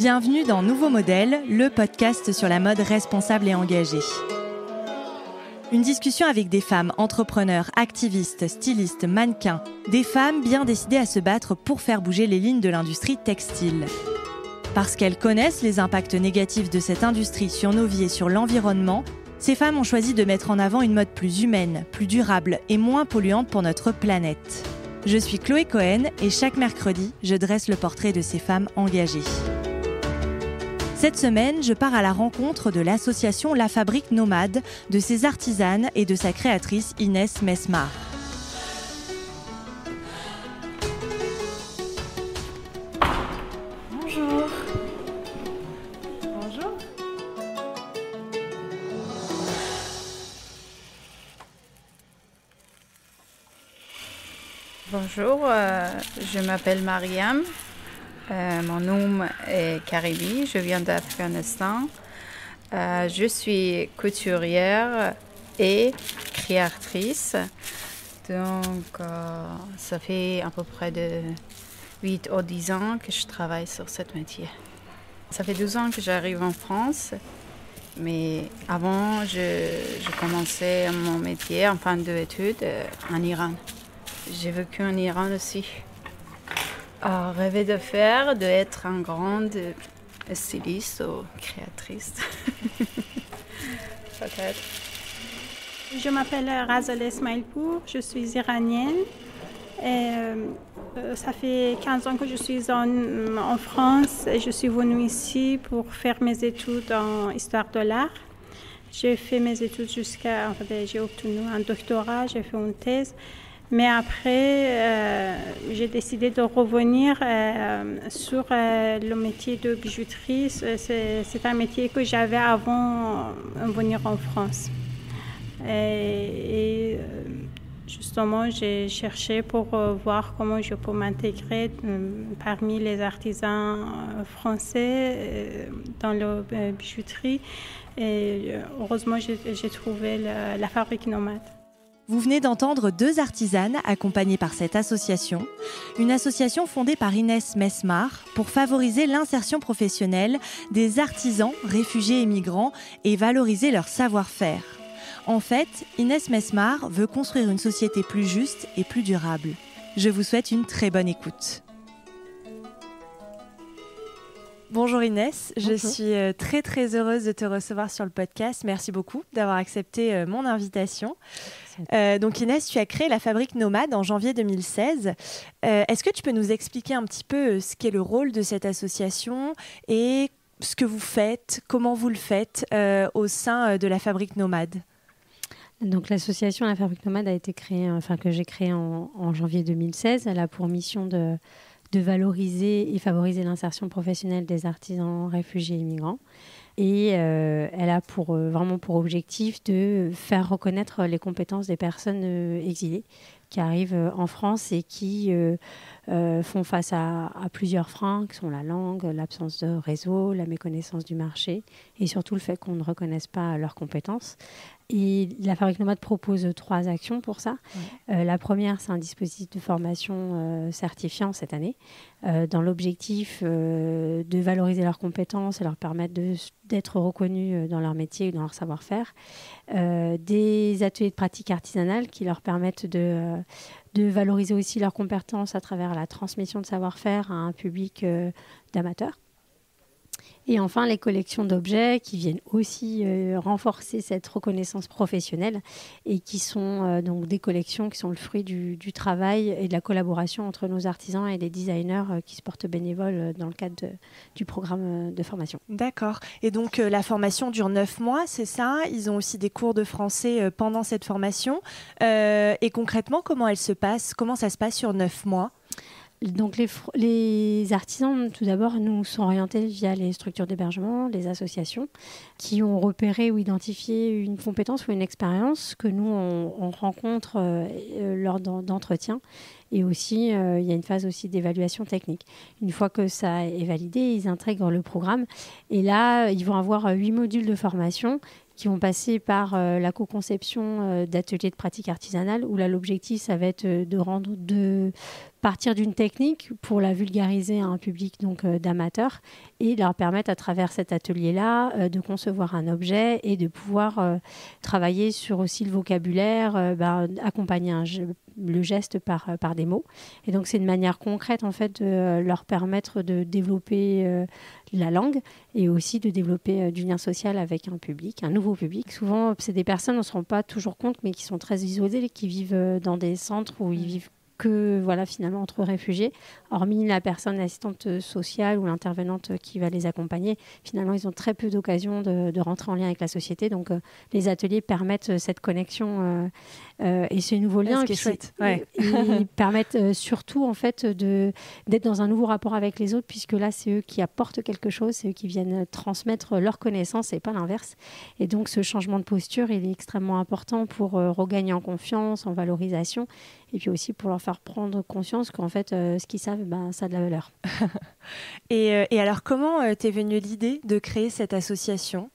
Bienvenue dans Nouveau Modèle, le podcast sur la mode responsable et engagée. Une discussion avec des femmes entrepreneurs, activistes, stylistes, mannequins. Des femmes bien décidées à se battre pour faire bouger les lignes de l'industrie textile. Parce qu'elles connaissent les impacts négatifs de cette industrie sur nos vies et sur l'environnement, ces femmes ont choisi de mettre en avant une mode plus humaine, plus durable et moins polluante pour notre planète. Je suis Chloé Cohen et chaque mercredi, je dresse le portrait de ces femmes engagées. Cette semaine, je pars à la rencontre de l'association La Fabrique Nomade, de ses artisanes et de sa créatrice Inès Mesmar. Bonjour. Bonjour. Bonjour, je m'appelle Mariam. Mon nom est Karibi, je viens d'Afghanistan. Je suis couturière et créatrice. Donc, ça fait à peu près de 8 ou 10 ans que je travaille sur ce métier. Ça fait 12 ans que j'arrive en France, mais avant, je commençais mon métier en fin d'études en Iran. J'ai vécu en Iran aussi. Rêver d'être une grande styliste ou créatrice. Peut-être. Je m'appelle Razal Esmailpour, je suis iranienne. Et, ça fait 15 ans que je suis en France et je suis venue ici pour faire mes études en histoire de l'art. J'ai fait mes études j'ai obtenu un doctorat, j'ai fait une thèse. Mais après, j'ai décidé de revenir sur le métier de bijouterie. C'est un métier que j'avais avant de venir en France. Et justement, j'ai cherché pour voir comment je peux m'intégrer parmi les artisans français dans la bijouterie. Et heureusement, j'ai trouvé la Fabrique Nomade. Vous venez d'entendre deux artisanes accompagnées par cette association, une association fondée par Inès Mesmar pour favoriser l'insertion professionnelle des artisans, réfugiés et migrants et valoriser leur savoir-faire. En fait, Inès Mesmar veut construire une société plus juste et plus durable. Je vous souhaite une très bonne écoute. Bonjour Inès, je suis très très heureuse de te recevoir sur le podcast. Merci beaucoup d'avoir accepté mon invitation. Donc Inès, tu as créé la Fabrique Nomade en janvier 2016. Est-ce que tu peux nous expliquer un petit peu ce qu'est le rôle de cette association et ce que vous faites, comment vous le faites au sein de la Fabrique Nomade ? Donc l'association La Fabrique Nomade a été créée, que j'ai créée en janvier 2016. Elle a pour mission de valoriser et favoriser l'insertion professionnelle des artisans réfugiés et migrants. Et elle a vraiment pour objectif de faire reconnaître les compétences des personnes exilées qui arrivent en France et qui font face à plusieurs freins, qui sont la langue, l'absence de réseau, la méconnaissance du marché et surtout le fait qu'on ne reconnaisse pas leurs compétences. Et la Fabrique Nomade propose 3 actions pour ça. La première, c'est un dispositif de formation certifiant cette année, dans l'objectif de valoriser leurs compétences et leur permettre d'être reconnus dans leur métier et dans leur savoir-faire. Des ateliers de pratique artisanale qui leur permettent de valoriser aussi leurs compétences à travers la transmission de savoir-faire à un public d'amateurs. Et enfin, les collections d'objets qui viennent aussi renforcer cette reconnaissance professionnelle et qui sont donc des collections qui sont le fruit du travail et de la collaboration entre nos artisans et les designers qui se portent bénévoles dans le cadre du programme de formation. D'accord. Et donc, la formation dure 9 mois, c'est ça ? Ils ont aussi des cours de français pendant cette formation. Et concrètement, comment ça se passe sur 9 mois ? Donc les artisans, tout d'abord, nous sont orientés via les structures d'hébergement, les associations, qui ont repéré ou identifié une compétence ou une expérience que nous, on rencontre lors d'entretiens. Et aussi, il y a une phase aussi d'évaluation technique. Une fois que ça est validé, ils intègrent le programme. Et là, ils vont avoir 8 modules de formation qui vont passer par la co-conception d'ateliers de pratique artisanale, où là, l'objectif, ça va être de rendre 2 partir d'une technique pour la vulgariser à un public donc d'amateurs et leur permettre à travers cet atelier-là de concevoir un objet et de pouvoir travailler sur aussi le vocabulaire, accompagner le geste par des mots. Et donc c'est une manière concrète en fait de leur permettre de développer la langue et aussi de développer du lien social avec un public, un nouveau public. Souvent c'est des personnes, on ne se rend pas toujours compte, mais qui sont très isolées, qui vivent dans des centres où ils vivent que finalement entre réfugiés, hormis la personne assistante sociale ou l'intervenante qui va les accompagner, finalement ils ont très peu d'occasions de rentrer en lien avec la société. Donc les ateliers permettent cette connexion et ces nouveaux liens ce qui est chouette. Ils permettent surtout en fait d'être dans un nouveau rapport avec les autres, puisque là c'est eux qui apportent quelque chose, c'est eux qui viennent transmettre leurs connaissances et pas l'inverse. Et donc ce changement de posture il est extrêmement important pour regagner en confiance, en valorisation, et puis aussi pour leur faire prendre conscience qu'en fait, ce qu'ils savent, ça a de la valeur. Et alors, comment t'es venue l'idée de créer cette association ?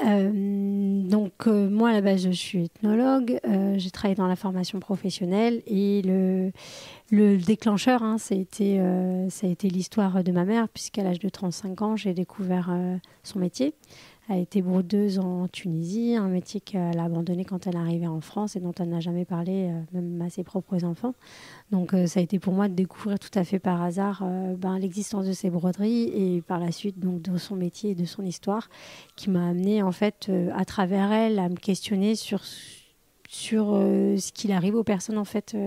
Moi, à la base, je suis ethnologue. J'ai travaillé dans la formation professionnelle et le déclencheur, ça a été l'histoire de ma mère, puisqu'à l'âge de 35 ans, j'ai découvert son métier. Elle a été brodeuse en Tunisie, un métier qu'elle a abandonné quand elle est arrivée en France et dont elle n'a jamais parlé, même à ses propres enfants. Donc ça a été pour moi de découvrir tout à fait par hasard l'existence de ces broderies et par la suite donc, de son métier et de son histoire, qui m'a amenée en fait à travers elle à me questionner sur ce qu'il arrive aux personnes en fait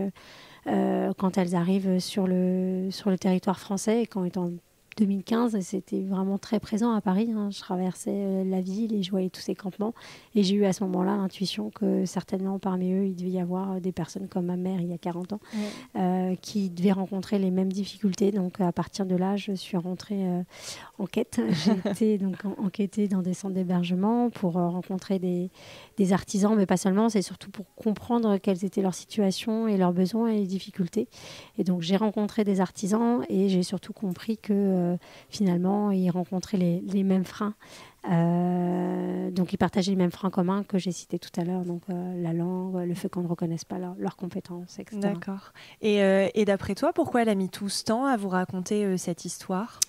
quand elles arrivent sur le territoire français et quand étant 2015, c'était vraiment très présent à Paris. Je traversais la ville et je voyais tous ces campements. Et j'ai eu à ce moment-là l'intuition que certainement parmi eux, il devait y avoir des personnes comme ma mère il y a 40 ans qui devaient rencontrer les mêmes difficultés. Donc à partir de là, je suis rentrée en quête. J'ai été donc enquêtée dans des centres d'hébergement pour rencontrer des artisans, mais pas seulement, c'est surtout pour comprendre quelles étaient leurs situations et leurs besoins et les difficultés. Et donc j'ai rencontré des artisans et j'ai surtout compris que finalement, ils rencontraient les mêmes freins. Donc, ils partageaient les mêmes freins communs que j'ai cités tout à l'heure. Donc, la langue, le fait qu'on ne reconnaisse pas leurs compétences, etc. D'accord. Et d'après toi, pourquoi elle a mis tout ce temps à vous raconter cette histoire ?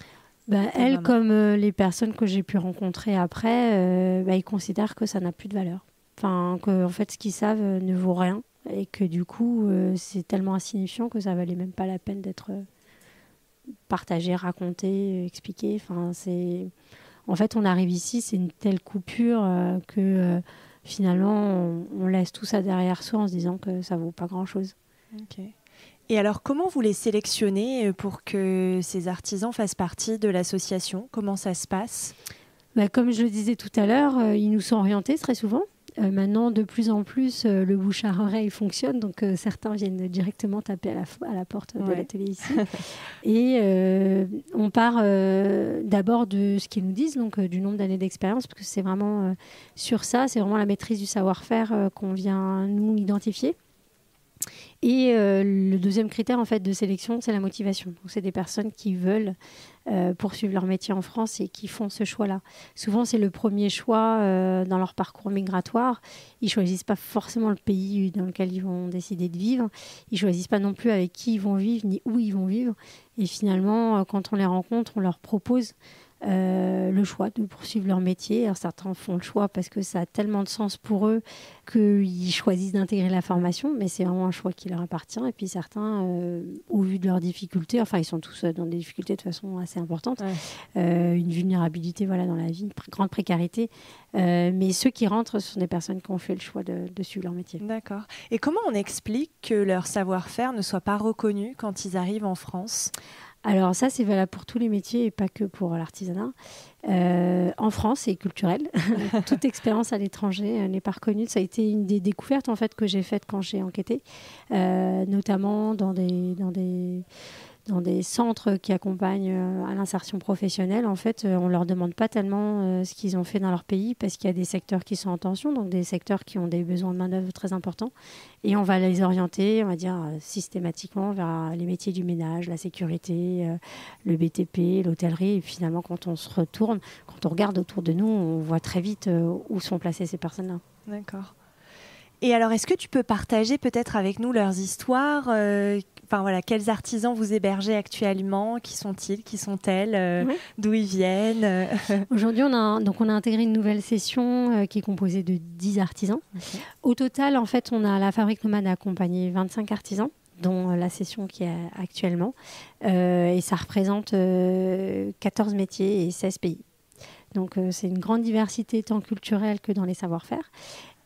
Elle, comme les personnes que j'ai pu rencontrer après, ils considèrent que ça n'a plus de valeur. Enfin, que en fait, ce qu'ils savent ne vaut rien. Et que du coup, c'est tellement insignifiant que ça ne valait même pas la peine d'être partagé, raconté, expliqué. Enfin, en fait, on arrive ici, c'est une telle coupure que finalement, on laisse tout ça derrière soi en se disant que ça ne vaut pas grand-chose. Ok. Et alors, comment vous les sélectionnez pour que ces artisans fassent partie de l'association ? Comment ça se passe ? Comme je le disais tout à l'heure, ils nous sont orientés très souvent. Maintenant, de plus en plus, le bouche à oreille fonctionne. Donc, certains viennent directement taper à la porte de l'atelier ici. Et on part d'abord de ce qu'ils nous disent, donc du nombre d'années d'expérience, parce que c'est vraiment sur ça, c'est vraiment la maîtrise du savoir-faire qu'on vient nous identifier. Et le deuxième critère en fait, de sélection, c'est la motivation. Donc, c'est des personnes qui veulent poursuivre leur métier en France et qui font ce choix-là. Souvent, c'est le premier choix dans leur parcours migratoire. Ils ne choisissent pas forcément le pays dans lequel ils vont décider de vivre. Ils ne choisissent pas non plus avec qui ils vont vivre ni où ils vont vivre. Et finalement, quand on les rencontre, on leur propose le choix de poursuivre leur métier. Alors, certains font le choix parce que ça a tellement de sens pour eux qu'ils choisissent d'intégrer la formation, mais c'est vraiment un choix qui leur appartient. Et puis certains, au vu de leurs difficultés, enfin ils sont tous dans des difficultés de façon assez importante, une vulnérabilité dans la vie, une grande précarité, mais ceux qui rentrent ce sont des personnes qui ont fait le choix de suivre leur métier. D'accord. Et comment on explique que leur savoir-faire ne soit pas reconnu quand ils arrivent en France ? Alors ça, c'est valable pour tous les métiers et pas que pour l'artisanat. En France, c'est culturel. Toute expérience à l'étranger n'est pas reconnue. Ça a été une des découvertes en fait, que j'ai faites quand j'ai enquêté, notamment dans des centres qui accompagnent à l'insertion professionnelle. En fait, on ne leur demande pas tellement ce qu'ils ont fait dans leur pays parce qu'il y a des secteurs qui sont en tension, donc des secteurs qui ont des besoins de main-d'œuvre très importants. Et on va les orienter, on va dire, systématiquement vers les métiers du ménage, la sécurité, le BTP, l'hôtellerie. Et finalement, quand on se retourne, quand on regarde autour de nous, on voit très vite où sont placées ces personnes-là. D'accord. Et alors, est-ce que tu peux partager peut-être avec nous leurs histoires quels artisans vous hébergez actuellement? Qui sont-ils? Qui sont-elles? D'où ils viennent? Aujourd'hui, on a intégré une nouvelle session qui est composée de 10 artisans. Okay. Au total, en fait, la Fabrique Nomade a accompagné 25 artisans, dont la session qui est actuellement. Et ça représente 14 métiers et 16 pays. Donc, c'est une grande diversité tant culturelle que dans les savoir-faire.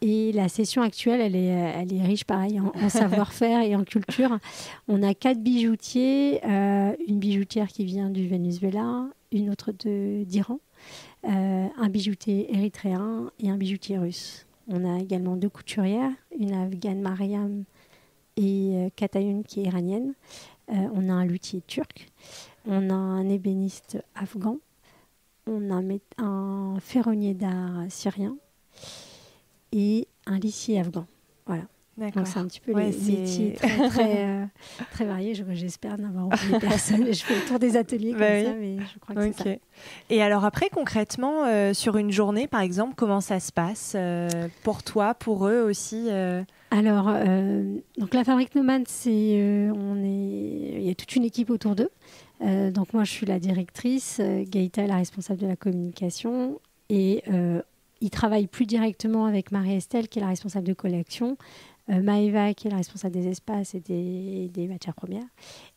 Et la session actuelle, elle est riche, pareil, en savoir-faire et en culture. On a 4 bijoutiers, une bijoutière qui vient du Venezuela, une autre d'Iran, un bijoutier érythréen et un bijoutier russe. On a également 2 couturières, une afghane Mariam et Katayun qui est iranienne. On a un luthier turc, on a un ébéniste afghan, on a un ferronnier d'art syrien et un lissier afghan. Voilà. D'accord. Donc c'est un petit peu les métiers très variés. J'espère n'avoir oublié personne. Je fais le tour des ateliers comme ça, mais je crois que c'est ça. Et alors après, concrètement, sur une journée, par exemple, comment ça se passe pour toi, pour eux aussi Alors, donc la Fabrique Nomade, il y a toute une équipe autour d'eux. Donc moi, je suis la directrice. Gaïta est la responsable de la communication. Et ils travaillent plus directement avec Marie-Estelle, qui est la responsable de collection, Maëva, qui est la responsable des espaces et des matières premières,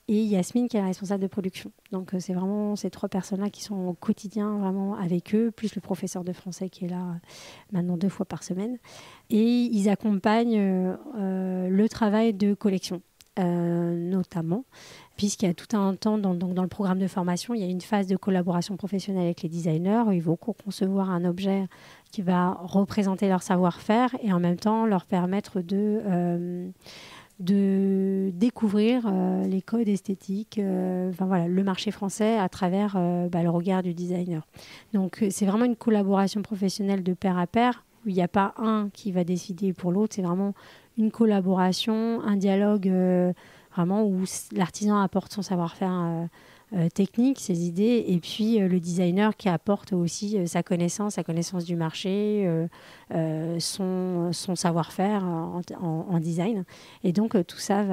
et Yasmine, qui est la responsable de production. Donc, c'est vraiment ces 3 personnes-là qui sont au quotidien vraiment avec eux, plus le professeur de français qui est là maintenant 2 fois par semaine. Et ils accompagnent le travail de collection, notamment, puisqu'il y a tout un temps dans le programme de formation, il y a une phase de collaboration professionnelle avec les designers. Ils vont concevoir un objet qui va représenter leur savoir-faire et en même temps leur permettre de découvrir les codes esthétiques, le marché français à travers le regard du designer. Donc c'est vraiment une collaboration professionnelle de pair à pair, où il n'y a pas un qui va décider pour l'autre, c'est vraiment une collaboration, un dialogue vraiment où l'artisan apporte son savoir-faire technique, ses idées, et puis le designer qui apporte aussi sa connaissance du marché, son savoir-faire en design. Et donc tout ça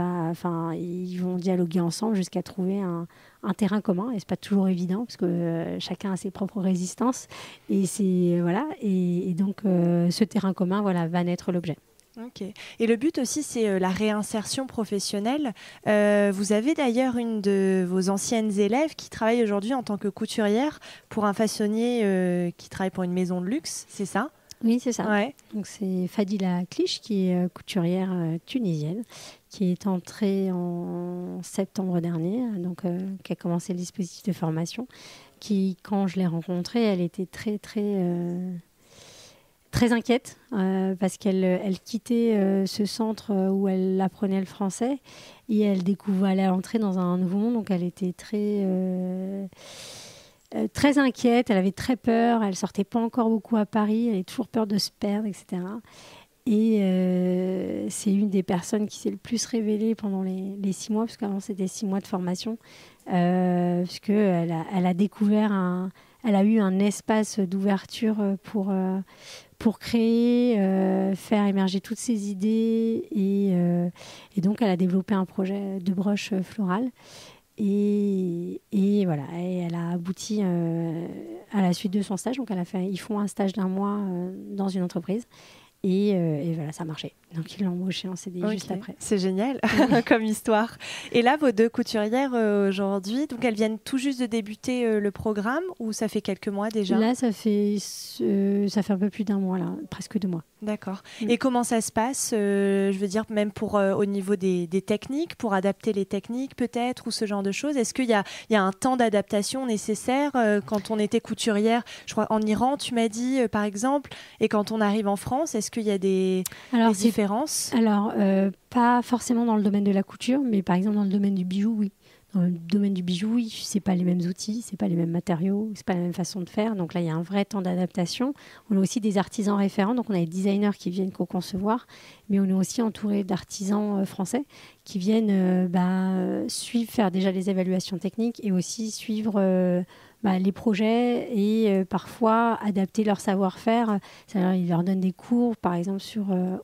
ils vont dialoguer ensemble jusqu'à trouver un terrain commun. Et c'est pas toujours évident parce que chacun a ses propres résistances. Et et donc ce terrain commun, va naître l'objet. Ok. Et le but aussi, c'est la réinsertion professionnelle. Vous avez d'ailleurs une de vos anciennes élèves qui travaille aujourd'hui en tant que couturière pour un façonnier qui travaille pour une maison de luxe, c'est ça? Oui, c'est ça. Ouais. Donc, c'est Fadila Clich, qui est couturière tunisienne, qui est entrée en septembre dernier, donc qui a commencé le dispositif de formation, qui, quand je l'ai rencontrée, elle était très, très... très inquiète parce qu'elle quittait ce centre où elle apprenait le français et elle allait entrer dans un nouveau monde. Donc elle était très inquiète, elle avait très peur, elle sortait pas encore beaucoup à Paris, elle avait toujours peur de se perdre, etc. Et c'est une des personnes qui s'est le plus révélée pendant les 6 mois, parce qu'avant c'était 6 mois de formation, parce qu'elle a découvert elle a eu un espace d'ouverture pour créer, faire émerger toutes ses idées. Et donc, elle a développé un projet de broche florale. Et voilà, et elle a abouti à la suite de son stage. Donc, ils font un stage d'1 mois dans une entreprise. Et voilà, ça a marché. Donc, ils l'ont embauchée en CDI juste après. C'est génial comme histoire. Et là, vos 2 couturières aujourd'hui, donc elles viennent tout juste de débuter le programme ou ça fait quelques mois déjà? Là, ça fait un peu plus d'1 mois, là, presque 2 mois. D'accord. Et comment ça se passe je veux dire, même au niveau des techniques, pour adapter les techniques peut-être, ou ce genre de choses. Est-ce qu'il y a un temps d'adaptation nécessaire quand on était couturière, je crois, en Iran, tu m'as dit, par exemple, et quand on arrive en France, est-ce qu'il y a des différences? Alors, pas forcément dans le domaine de la couture, mais par exemple dans le domaine du bijou, oui. Dans le domaine du bijou, oui, c'est pas les mêmes outils, c'est pas les mêmes matériaux, c'est pas la même façon de faire. Donc là, il y a un vrai temps d'adaptation. On a aussi des artisans référents, donc on a des designers qui viennent co-concevoir, mais on est aussi entouré d'artisans français qui viennent suivre, faire déjà les évaluations techniques et aussi suivre les projets et parfois adapter leur savoir-faire. C'est-à-dire, ils leur donnent des cours, par exemple,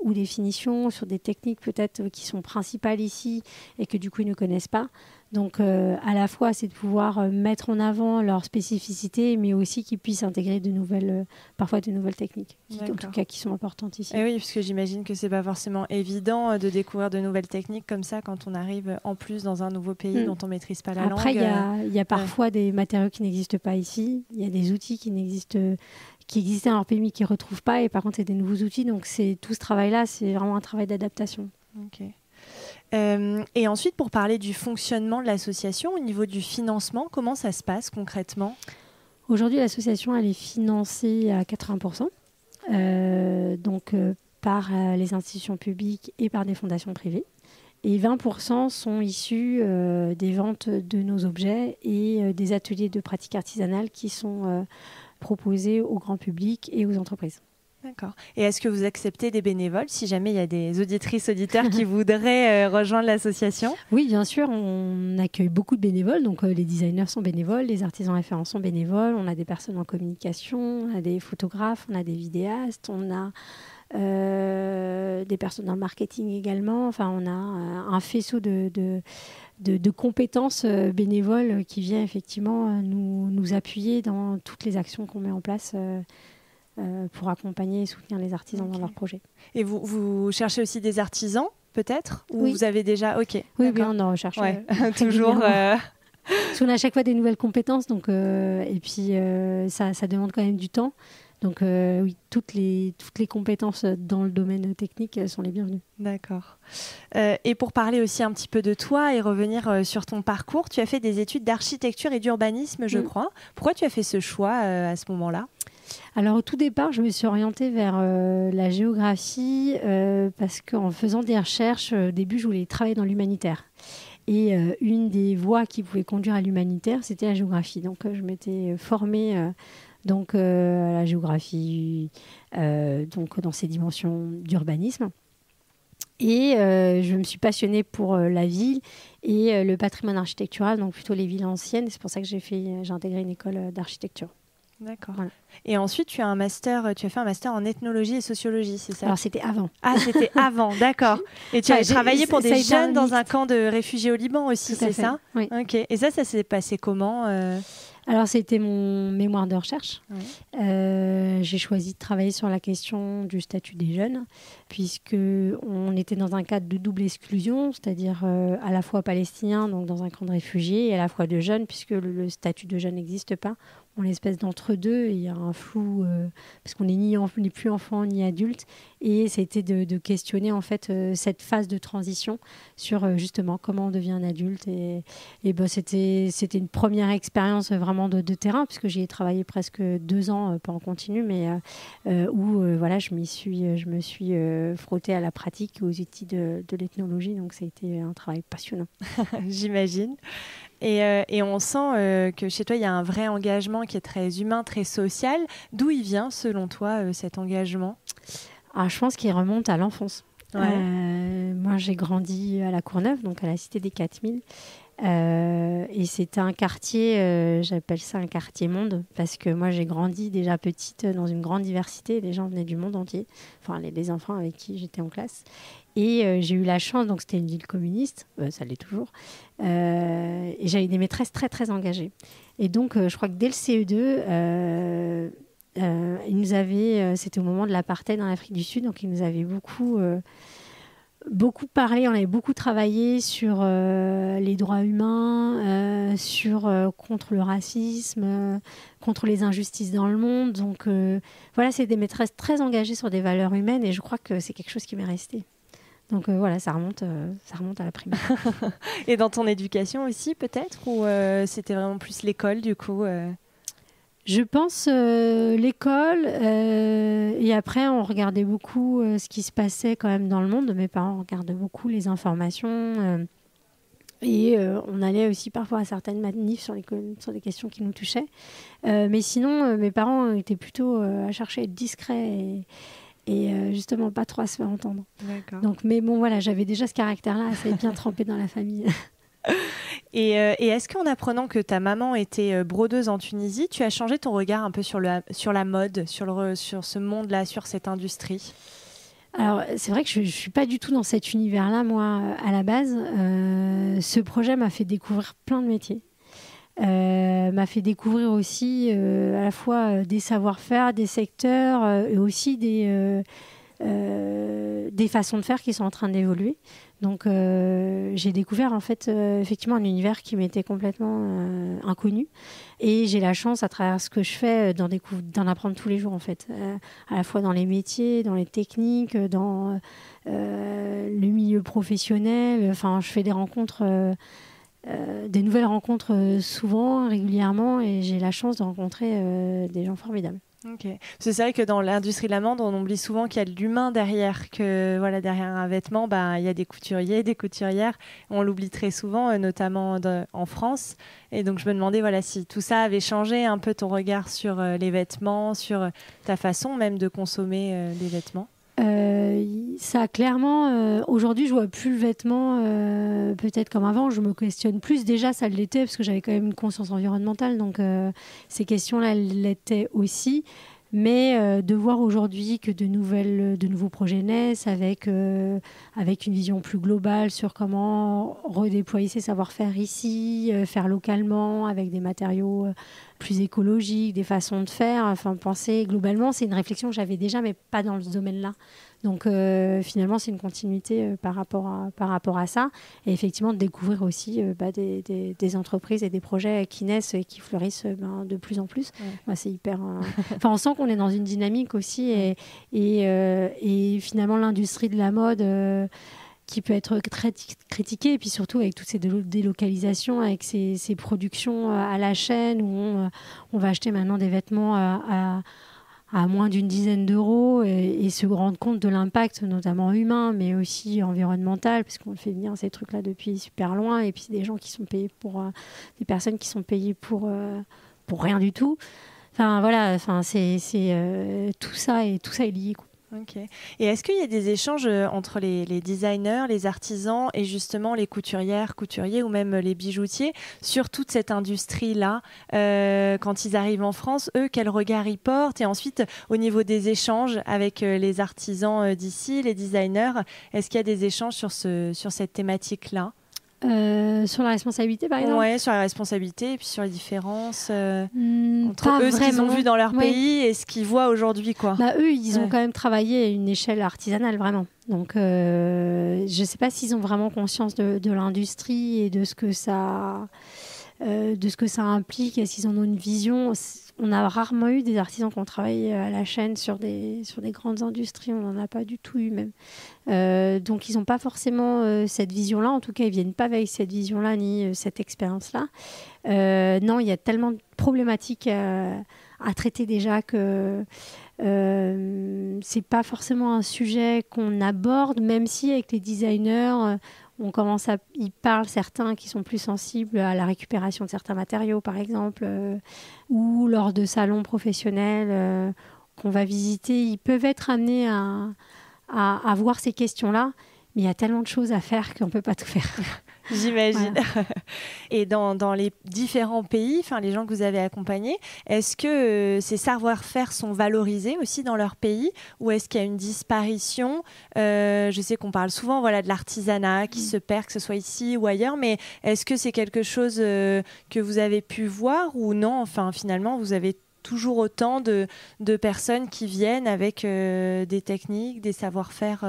ou des finitions, sur des techniques peut-être qui sont principales ici et que du coup, ils ne connaissent pas. Donc, à la fois, c'est de pouvoir mettre en avant leurs spécificités, mais aussi qu'ils puissent intégrer parfois de nouvelles techniques, en tout cas qui sont importantes ici. Et oui, parce que j'imagine que ce n'est pas forcément évident de découvrir de nouvelles techniques comme ça quand on arrive en plus dans un nouveau pays dont on ne maîtrise pas la langue. Après, il y a parfois des matériaux qui n'existent pas ici. Il y a des outils qui existaient dans leur pays mais qui ne retrouvent pas. Et par contre, c'est des nouveaux outils. Donc, tout ce travail-là, c'est vraiment un travail d'adaptation. Ok. Et ensuite, pour parler du fonctionnement de l'association, au niveau du financement, comment ça se passe concrètement ? Aujourd'hui, l'association elle est financée à 80%, par les institutions publiques et par des fondations privées. Et 20% sont issus des ventes de nos objets et des ateliers de pratique artisanale qui sont proposés au grand public et aux entreprises. D'accord. Et est-ce que vous acceptez des bénévoles si jamais il y a des auditrices, auditeurs qui voudraient rejoindre l'association ? Oui, bien sûr, on accueille beaucoup de bénévoles. Donc, les designers sont bénévoles, les artisans référents sont bénévoles, on a des personnes en communication, on a des photographes, on a des vidéastes, on a des personnes dans le marketing également. Enfin, on a un faisceau de compétences bénévoles qui vient effectivement nous appuyer dans toutes les actions qu'on met en place pour accompagner et soutenir les artisans dans leurs projets. Et vous cherchez aussi des artisans, peut-être ? Ou oui. Vous avez déjà... Ok. Oui, on en recherche. Toujours... Parce qu'on a à chaque fois des nouvelles compétences, donc, et puis ça demande quand même du temps. Donc oui, toutes les compétences dans le domaine technique sont les bienvenues. D'accord. Et pour parler aussi un petit peu de toi et revenir sur ton parcours, tu as fait des études d'architecture et d'urbanisme, je crois. Pourquoi tu as fait ce choix à ce moment-là ? Alors au tout départ, je me suis orientée vers la géographie parce qu'en faisant des recherches, au début, je voulais travailler dans l'humanitaire. Et une des voies qui pouvait conduire à l'humanitaire, c'était la géographie. Donc je m'étais formée à la géographie, dans ces dimensions d'urbanisme. Et je me suis passionnée pour la ville et le patrimoine architectural, donc plutôt les villes anciennes. C'est pour ça que j'ai intégré une école d'architecture. D'accord. Voilà. Et ensuite, tu as fait un master en ethnologie et sociologie, c'est ça ? Alors, c'était avant. Ah, c'était avant, d'accord. Et tu as travaillé pour des jeunes dans un camp de réfugiés au Liban aussi, c'est ça ? Oui. Ok. Et ça s'est passé comment Alors, c'était mon mémoire de recherche. Oui. J'ai choisi de travailler sur la question du statut des jeunes, puisqu'on était dans un cadre de double exclusion, c'est-à-dire à la fois palestinien, donc dans un camp de réfugiés, et à la fois de jeunes, puisque le statut de jeune n'existe pas. On est l'espèce d'entre-deux, il y a un flou, parce qu'on n'est plus enfant ni adulte, et c'était de questionner en fait cette phase de transition sur justement comment on devient un adulte. Et c'était une première expérience vraiment de terrain, puisque j'y ai travaillé presque 2 ans, pas en continu, mais où je me suis frottée à la pratique, aux outils de l'ethnologie, donc ça a été un travail passionnant. J'imagine. Et on sent que chez toi, il y a un vrai engagement qui est très humain, très social. D'où il vient, selon toi, cet engagement ? Je pense qu'il remonte à l'enfance. Ouais. Moi, j'ai grandi à la Courneuve, donc à la Cité des 4000. Et c'était un quartier, j'appelle ça un quartier monde, parce que moi, j'ai grandi déjà petite dans une grande diversité. Les gens venaient du monde entier, enfin les enfants avec qui j'étais en classe. Et j'ai eu la chance, donc c'était une ville communiste, ça l'est toujours, et j'avais des maîtresses très très engagées. Et donc je crois que dès le CE2, ils nous avaient, c'était au moment de l'apartheid en Afrique du Sud, donc ils nous avaient beaucoup parlé, on avait beaucoup travaillé sur les droits humains, contre le racisme, contre les injustices dans le monde. Donc c'est des maîtresses très engagées sur des valeurs humaines, et je crois que c'est quelque chose qui m'est resté. Donc ça remonte à la primaire. Et dans ton éducation aussi, peut-être ? Ou c'était vraiment plus l'école, du coup Je pense l'école, et après on regardait beaucoup ce qui se passait quand même dans le monde. Mes parents regardaient beaucoup les informations, et on allait aussi parfois à certaines manifs sur des questions qui nous touchaient. Mais sinon, mes parents étaient plutôt à chercher à être discrets et justement pas trop à se faire entendre. D'accord. Donc, mais bon, voilà, j'avais déjà ce caractère-là, assez bien trempé dans la famille. Et est-ce qu'en apprenant que ta maman était brodeuse en Tunisie, tu as changé ton regard un peu sur la mode, sur ce monde-là, sur cette industrie ? Alors, c'est vrai que je ne suis pas du tout dans cet univers-là, moi, à la base. Ce projet m'a fait découvrir plein de métiers. M'a fait découvrir aussi à la fois des savoir-faire, des secteurs et aussi des façons de faire qui sont en train d'évoluer. Donc, j'ai découvert en fait effectivement un univers qui m'était complètement inconnu. Et j'ai la chance, à travers ce que je fais, d'en apprendre tous les jours en fait. À la fois dans les métiers, dans les techniques, dans le milieu professionnel. Enfin, je fais des rencontres, des nouvelles rencontres souvent, régulièrement, et j'ai la chance de rencontrer des gens formidables. Ok. C'est vrai que dans l'industrie de la mode, on oublie souvent qu'il y a de l'humain derrière, que voilà, derrière un vêtement, il y a des couturiers, des couturières. On l'oublie très souvent, notamment en France. Et donc je me demandais si tout ça avait changé un peu ton regard sur les vêtements, sur ta façon même de consommer les vêtements. Ça a clairement, aujourd'hui je vois plus le vêtement peut-être comme avant, je me questionne plus. Déjà ça l'était parce que j'avais quand même une conscience environnementale, donc ces questions-là elles l'étaient aussi, mais de voir aujourd'hui que de nouveaux projets naissent avec une vision plus globale sur comment redéployer ces savoir-faire ici, faire localement avec des matériaux plus écologiques, des façons de faire, enfin penser globalement, c'est une réflexion que j'avais déjà mais pas dans ce domaine-là. Donc finalement c'est une continuité par rapport à ça, et effectivement de découvrir aussi des entreprises et des projets qui naissent et qui fleurissent de plus en plus. Ouais. C'est hyper enfin on sent qu'on est dans une dynamique aussi, et finalement l'industrie de la mode qui peut être très critiquée, et puis surtout avec toutes ces délocalisations, avec ces productions à la chaîne où on va acheter maintenant des vêtements à moins d'une dizaine d'euros, et se rendre compte de l'impact notamment humain mais aussi environnemental, parce qu'on fait venir ces trucs là depuis super loin, et puis des gens qui sont payés des personnes qui sont payées pour rien du tout. Enfin voilà, c'est tout ça est lié, quoi. Ok. Et est-ce qu'il y a des échanges entre les designers, les artisans et justement les couturiers ou même les bijoutiers sur toute cette industrie-là quand ils arrivent en France, eux, quel regard ils portent? Et ensuite, au niveau des échanges avec les artisans d'ici, les designers, est-ce qu'il y a des échanges sur cette thématique-là? Sur la responsabilité, par exemple? Oui, sur la responsabilité et puis sur les différences entre eux, ce qu'ils ont vu dans leur pays et ce qu'ils voient aujourd'hui, quoi. Eux, ils ont quand même travaillé à une échelle artisanale, vraiment. Donc, je ne sais pas s'ils ont vraiment conscience de l'industrie et de ce que ça implique. Est-ce qu'ils en ont une vision? On a rarement eu des artisans qui ont travaillé à la chaîne sur des grandes industries. On n'en a pas du tout eu, même. Donc, ils n'ont pas forcément cette vision-là. En tout cas, ils ne viennent pas avec cette vision-là ni cette expérience-là. Non, il y a tellement de problématiques à traiter déjà que c'est pas forcément un sujet qu'on aborde, même si avec les designers... ils parlent, certains qui sont plus sensibles à la récupération de certains matériaux, par exemple, ou lors de salons professionnels qu'on va visiter, ils peuvent être amenés à voir ces questions-là, mais il y a tellement de choses à faire qu'on ne peut pas tout faire. J'imagine. Voilà. Et dans les différents pays, les gens que vous avez accompagnés, est-ce que ces savoir-faire sont valorisés aussi dans leur pays, ou est-ce qu'il y a une disparition? Je sais qu'on parle souvent de l'artisanat qui se perd, que ce soit ici ou ailleurs, mais est-ce que c'est quelque chose que vous avez pu voir ou non? Finalement, vous avez toujours autant de personnes qui viennent avec des techniques, des savoir-faire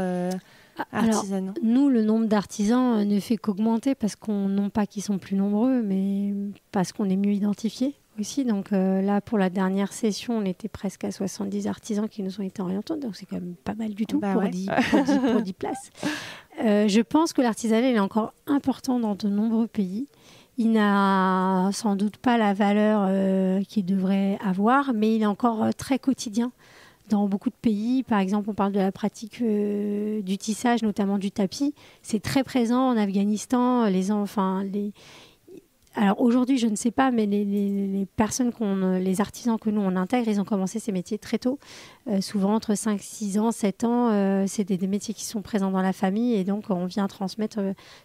artisanaux. Alors, nous, le nombre d'artisans ne fait qu'augmenter non pas qu'ils sont plus nombreux, mais parce qu'on est mieux identifiés aussi. Donc là, pour la dernière session, on était presque à 70 artisans qui nous ont été orientés. Donc c'est quand même pas mal du tout pour 10 places. Je pense que l'artisanat est encore important dans de nombreux pays. Il n'a sans doute pas la valeur qu'il devrait avoir, mais il est encore très quotidien dans beaucoup de pays. Par exemple, on parle de la pratique du tissage, notamment du tapis. C'est très présent en Afghanistan. Alors aujourd'hui, je ne sais pas, mais les personnes les artisans que nous on intègre, ils ont commencé ces métiers très tôt, souvent entre 5, 6 ans, 7 ans. C'est des métiers qui sont présents dans la famille et donc on vient transmettre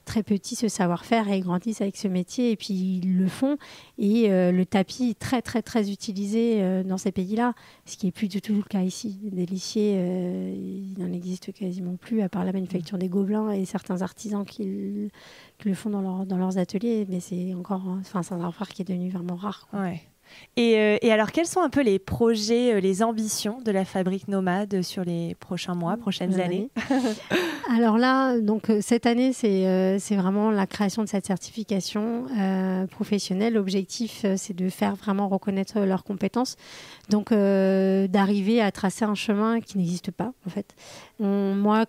très petit ce savoir-faire et ils grandissent avec ce métier et puis ils le font. Et le tapis est très très très utilisé dans ces pays-là, ce qui n'est plus du tout le cas ici. Des lissiers, il n'en existe quasiment plus à part la manufacture des gobelins et certains artisans qui le font dans leurs ateliers, mais c'est encore c'est un savoir-faire qui est devenu vraiment rare, quoi. Ouais. Et alors, quels sont un peu les projets, les ambitions de la Fabrique Nomade sur les prochains mois, prochaines années? Alors là, donc, cette année, c'est vraiment la création de cette certification professionnelle. L'objectif, c'est de faire vraiment reconnaître leurs compétences. Donc, d'arriver à tracer un chemin qui n'existe pas, en fait. Moi,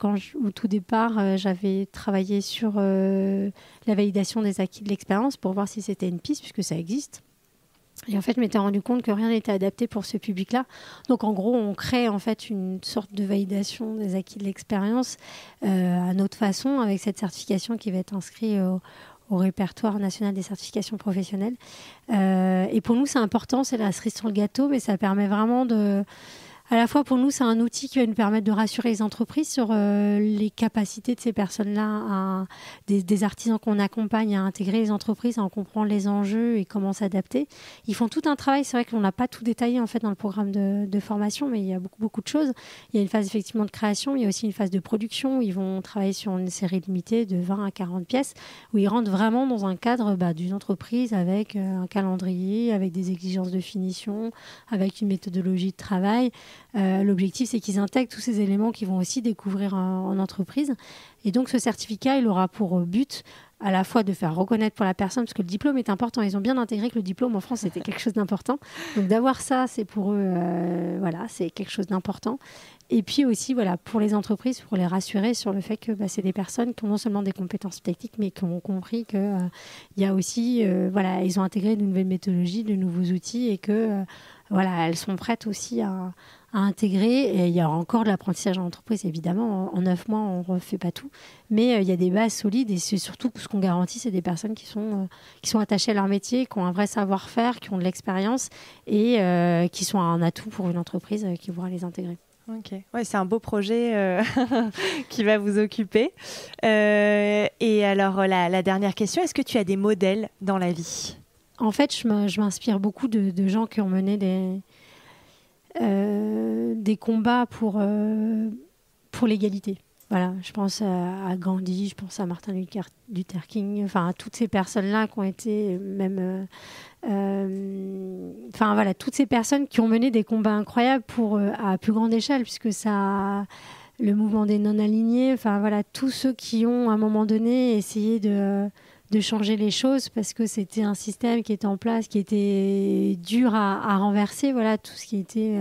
au tout départ, j'avais travaillé sur la validation des acquis de l'expérience pour voir si c'était une piste, puisque ça existe. Et en fait, je m'étais rendu compte que rien n'était adapté pour ce public-là. Donc, en gros, on crée en fait une sorte de validation des acquis de l'expérience à notre façon, avec cette certification qui va être inscrite au répertoire national des certifications professionnelles. Et pour nous, c'est important, c'est la cerise sur le gâteau, mais ça permet vraiment de... À la fois, pour nous, c'est un outil qui va nous permettre de rassurer les entreprises sur les capacités de ces personnes-là, des artisans qu'on accompagne à intégrer les entreprises, à en comprendre les enjeux et comment s'adapter. Ils font tout un travail. C'est vrai qu'on n'a pas tout détaillé en fait, dans le programme de formation, mais il y a beaucoup de choses. Il y a une phase effectivement de création, il y a aussi une phase de production où ils vont travailler sur une série limitée de 20 à 40 pièces, où ils rentrent vraiment dans un cadre d'une entreprise avec un calendrier, avec des exigences de finition, avec une méthodologie de travail. L'objectif, c'est qu'ils intègrent tous ces éléments qu'ils vont aussi découvrir en entreprise. Et donc, ce certificat, il aura pour but à la fois de faire reconnaître pour la personne, parce que le diplôme est important. Ils ont bien intégré que le diplôme en France, c'était quelque chose d'important. Donc, d'avoir ça, c'est pour eux, c'est quelque chose d'important. Et puis aussi, pour les entreprises, pour les rassurer sur le fait que c'est des personnes qui ont non seulement des compétences techniques, mais qui ont compris qu'il y a aussi, ils ont intégré de nouvelles méthodologies, de nouveaux outils et que, elles sont prêtes aussi à intégrer. Et il y a encore de l'apprentissage en entreprise, évidemment. En 9 mois, on ne refait pas tout. Mais il y a des bases solides et c'est surtout ce qu'on garantit, c'est des personnes qui sont attachées à leur métier, qui ont un vrai savoir-faire, qui ont de l'expérience et qui sont un atout pour une entreprise qui voudra les intégrer. Ok, ouais, c'est un beau projet qui va vous occuper. Et alors, la dernière question, est-ce que tu as des modèles dans la vie? En fait, je m'inspire beaucoup de gens qui ont mené des combats pour l'égalité. Voilà, je pense à Gandhi, je pense à Martin Luther King, enfin à toutes ces personnes-là qui ont été même... toutes ces personnes qui ont mené des combats incroyables à plus grande échelle, puisque le mouvement des non-alignés, tous ceux qui ont à un moment donné essayé de changer les choses parce que c'était un système qui était en place, qui était dur à renverser, tout ce qui était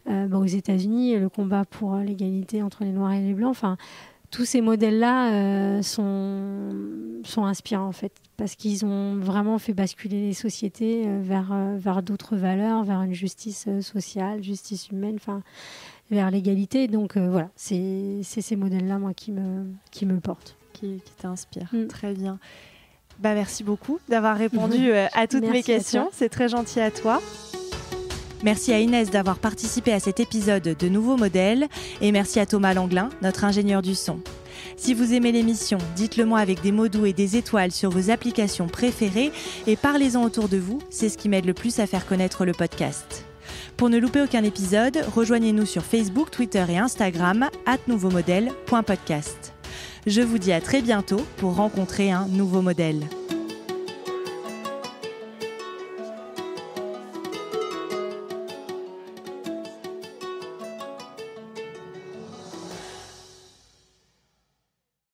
aux États-Unis, le combat pour l'égalité entre les Noirs et les Blancs, tous ces modèles-là sont inspirants en fait, parce qu'ils ont vraiment fait basculer les sociétés vers d'autres valeurs, vers une justice sociale, justice humaine, vers l'égalité. Donc c'est ces modèles-là moi qui me portent. Qui t'inspirent. Très bien. Merci beaucoup d'avoir répondu à toutes mes questions. C'est très gentil à toi. Merci à Inès d'avoir participé à cet épisode de Nouveaux Modèles et merci à Thomas Langlin, notre ingénieur du son. Si vous aimez l'émission, dites-le moi avec des mots doux et des étoiles sur vos applications préférées et parlez-en autour de vous, c'est ce qui m'aide le plus à faire connaître le podcast. Pour ne louper aucun épisode, rejoignez-nous sur Facebook, Twitter et Instagram @nouveaumodèle.podcast. Je vous dis à très bientôt pour rencontrer un nouveau modèle.